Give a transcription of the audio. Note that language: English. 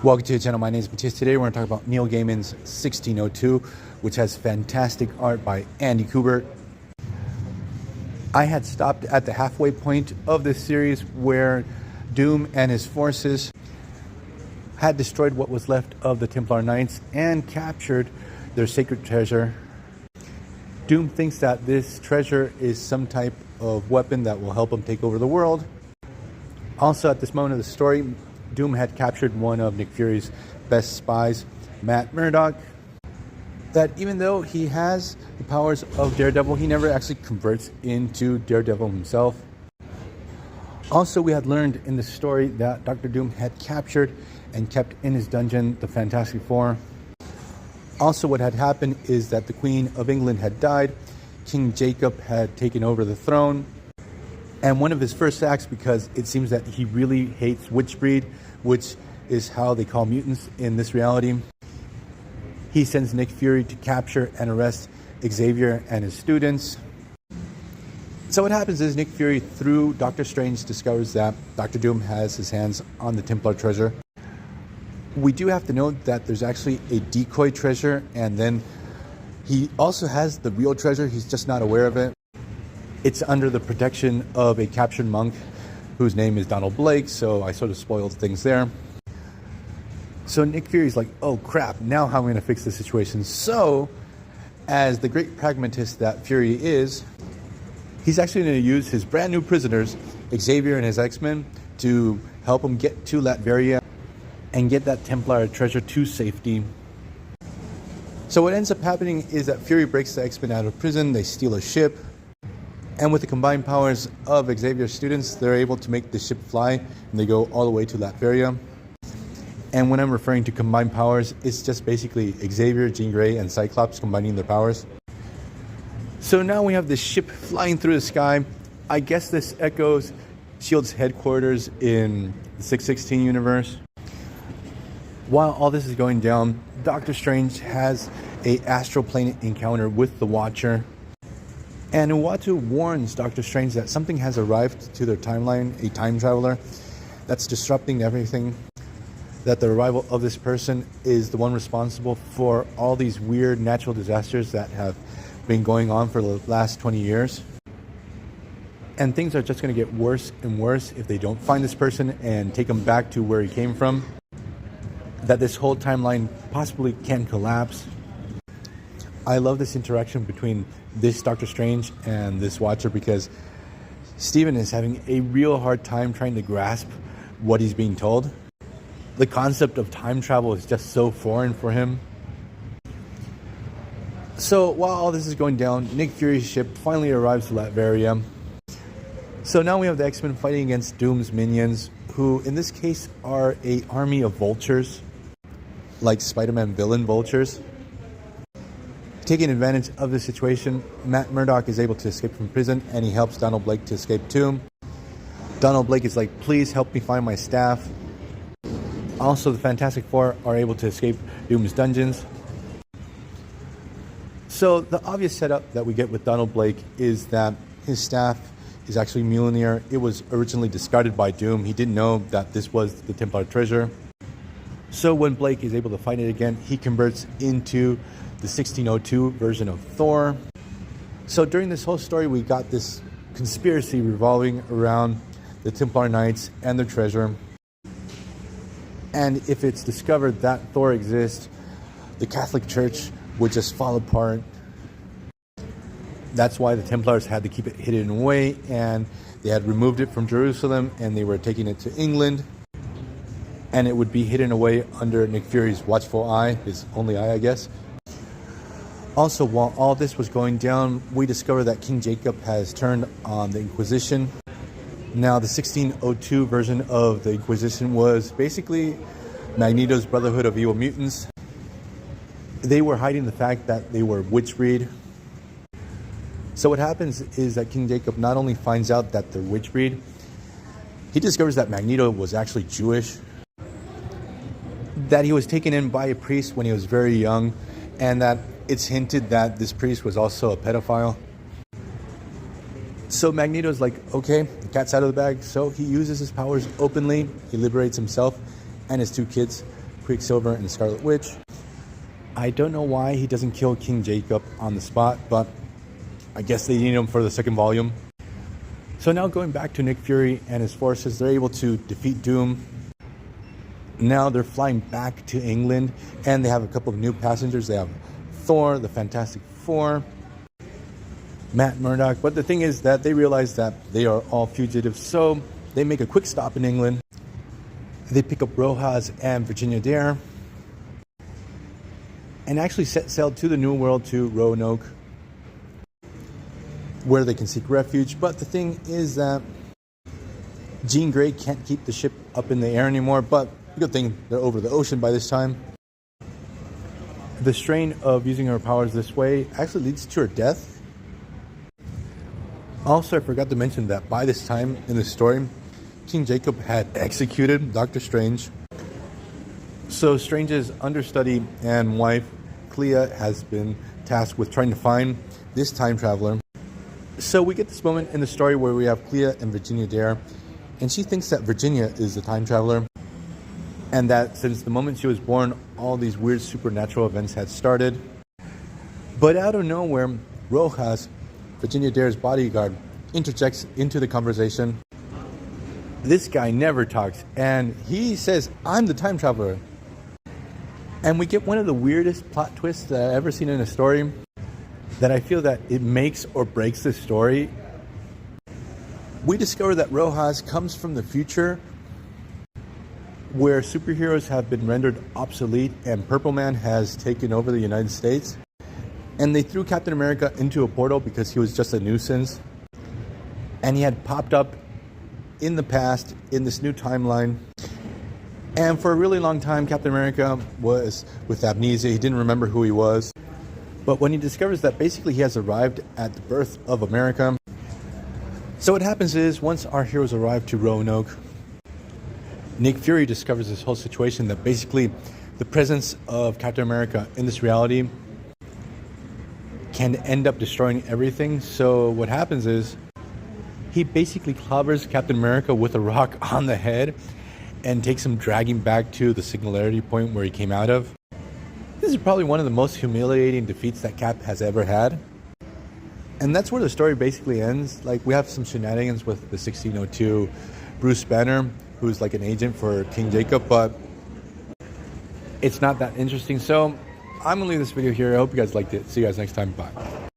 Welcome to the channel. My name is Matthias. Today we're going to talk about Neil Gaiman's 1602, which has fantastic art by Andy Kubert. I had stopped at the halfway point of this series where Doom and his forces had destroyed what was left of the Templar Knights and captured their sacred treasure. Doom thinks that this treasure is some type of weapon that will help him take over the world. Also, at this moment of the story, Doom had captured one of Nick Fury's best spies, Matt Murdock, that even though he has the powers of Daredevil, he never actually converts into Daredevil himself. Also, we had learned in the story that Dr. Doom had captured and kept in his dungeon the Fantastic Four. Also, what had happened is that the Queen of England had died, King Jacob had taken over the throne, and one of his first acts, because it seems that he really hates witchbreed, which is how they call mutants in this reality, he sends Nick Fury to capture and arrest Xavier and his students. So what happens is Nick Fury, through Doctor Strange, discovers that Dr. Doom has his hands on the Templar treasure. We do have to note that there's actually a decoy treasure, and then he also has the real treasure. He's just not aware of it. It's under the protection of a captured monk whose name is Donald Blake, so I sort of spoiled things there. So Nick Fury's like, oh crap, now how am I going to fix this situation? So, as the great pragmatist that Fury is, he's actually going to use his brand new prisoners, Xavier and his X-Men, to help him get to Latveria and get that Templar treasure to safety. So what ends up happening is that Fury breaks the X-Men out of prison, they steal a ship, and with the combined powers of Xavier's students, they're able to make the ship fly, and they go all the way to Latveria. And when I'm referring to combined powers, it's just basically Xavier, Jean Grey, and Cyclops combining their powers. So now we have this ship flying through the sky. I guess this echoes S.H.I.E.L.D's headquarters in the 616 universe. While all this is going down, Doctor Strange has an astral plane encounter with the Watcher. And Uatu warns Doctor Strange that something has arrived to their timeline, a time traveler that's disrupting everything. That the arrival of this person is the one responsible for all these weird natural disasters that have been going on for the last 20 years. And things are just going to get worse and worse if they don't find this person and take him back to where he came from. That this whole timeline possibly can collapse. I love this interaction between this Doctor Strange and this Watcher, because Steven is having a real hard time trying to grasp what he's being told. The concept of time travel is just so foreign for him. So while all this is going down, Nick Fury's ship finally arrives to Latveria. So now we have the X-Men fighting against Doom's minions, who in this case are an army of vultures, like Spider-Man villain vultures. Taking advantage of the situation, Matt Murdock is able to escape from prison, and he helps Donald Blake to escape too. Donald Blake is like, please help me find my staff. Also, the Fantastic Four are able to escape Doom's dungeons. So the obvious setup that we get with Donald Blake is that his staff is actually Mjolnir. It was originally discarded by Doom. He didn't know that this was the Templar treasure. So when Blake is able to find it again, he converts into the 1602 version of Thor. So during this whole story, we got this conspiracy revolving around the Templar Knights and their treasure. And if it's discovered that Thor exists, the Catholic Church would just fall apart. That's why the Templars had to keep it hidden away, and they had removed it from Jerusalem and they were taking it to England. And it would be hidden away under Nick Fury's watchful eye, his only eye, I guess. Also, while all this was going down, we discovered that King Jacob has turned on the Inquisition. Now, the 1602 version of the Inquisition was basically Magneto's Brotherhood of Evil Mutants. They were hiding the fact that they were witchbreed. So what happens is that King Jacob not only finds out that they're witchbreed, he discovers that Magneto was actually Jewish, that he was taken in by a priest when he was very young, and that it's hinted that this priest was also a pedophile. So Magneto's like, okay, the cat's out of the bag. So he uses his powers openly. He liberates himself and his two kids Quicksilver and Scarlet Witch. I don't know why he doesn't kill King Jacob on the spot, but I guess they need him for the second volume. So now going back to Nick Fury and his forces, they're able to defeat Doom. Now they're flying back to England, and they have a couple of new passengers. They have Thor, the Fantastic Four, Matt Murdock. But the thing is that they realize that they are all fugitives, so they make a quick stop in England. They pick up Rojas and Virginia Dare and actually set sail to the New World, to Roanoke, where they can seek refuge. But the thing is that Jean Grey can't keep the ship up in the air anymore, but good thing they're over the ocean by this time. The strain of using her powers this way actually leads to her death. Also, I forgot to mention that by this time in the story, King Jacob had executed Doctor Strange. So Strange's understudy and wife, Clea, has been tasked with trying to find this time traveler. So we get this moment in the story where we have Clea and Virginia Dare, and she thinks that Virginia is the time traveler, and that since the moment she was born, all these weird supernatural events had started. But out of nowhere, Rojas, Virginia Dare's bodyguard, interjects into the conversation. This guy never talks, and he says, "I'm the time traveler." And we get one of the weirdest plot twists that I've ever seen in a story, that I feel that it makes or breaks the story. We discover that Rojas comes from the future, where superheroes have been rendered obsolete and Purple Man has taken over the United States. And they threw Captain America into a portal because he was just a nuisance. And he had popped up in the past in this new timeline. And for a really long time, Captain America was with amnesia. He didn't remember who he was. But when he discovers that basically he has arrived at the birth of America. So what happens is, once our heroes arrive to Roanoke, Nick Fury discovers this whole situation, that basically the presence of Captain America in this reality can end up destroying everything. So what happens is, he basically clobbers Captain America with a rock on the head and takes him dragging back to the singularity point where he came out of. This is probably one of the most humiliating defeats that Cap has ever had. And that's where the story basically ends. Like, we have some shenanigans with the 1602 Bruce Banner, who's like an agent for King Jacob, but it's not that interesting. So I'm gonna leave this video here. I hope you guys liked it. See you guys next time. Bye.